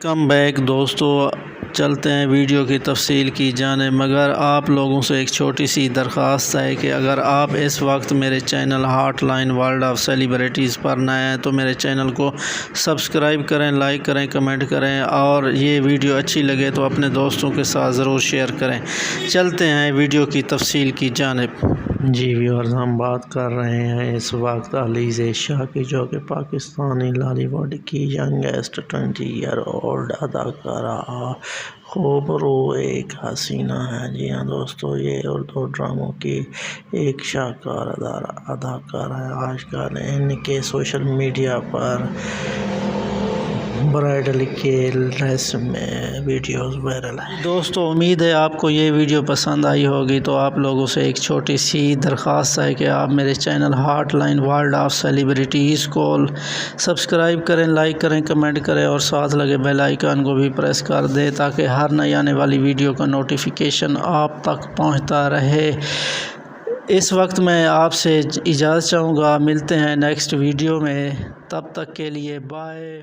Come back دوستو، چلتے ہیں ویڈیو کی تفصیل کی جانب، مگر آپ لوگوں سے ایک چھوٹی سی درخواست ہے کہ اگر آپ اس وقت میرے channel hot line world of celebrities پر نئے ہیں تو میرے چینل کو سبسکرائب کریں، لائک کریں، کمنٹ کریں، اور یہ ویڈیو اچھی لگے تو اپنے دوستوں کے ساتھ ضرور شیئر کریں۔ چلتے ہیں ویڈیو کی تفصیل کی جانب۔ جی ویورز، ہم بات کر رہے ہیں اس وقت علیزہ شاہ کی، جو کہ پاکستانی لالی ووڈ کی ینگسٹ 20 ایئر اولڈ اداکارہ خوبرو ایک حسینہ ہے۔ جی ہاں دوستو، یہ اردو ڈراموں کی ایک شاہکار اداکارہ ہے۔ آج کل ان کے سوشل میڈیا پر برائڈل کے ڈریس میں ویڈیوز وائرل ہیں۔ دوستو، امید ہے آپ کو یہ ویڈیو پسند آئی ہوگی، تو آپ لوگوں سے ایک چھوٹی سی درخواست ہے کہ آپ میرے channel hot line world of celebrities کو سبسکرائب کریں، لائک کریں، کمنٹ کریں، اور ساتھ لگے بیل آئیکن کو بھی پریس کر دیں تاکہ ہر نئی آنے والی ویڈیو کا نوٹیفیکیشن آپ تک پہنچتا رہے۔ اس وقت میں آپ سے اجازت چاہوں گا، ملتے ہیں نیکسٹ ویڈیو میں، تب تک کے لیے بائے۔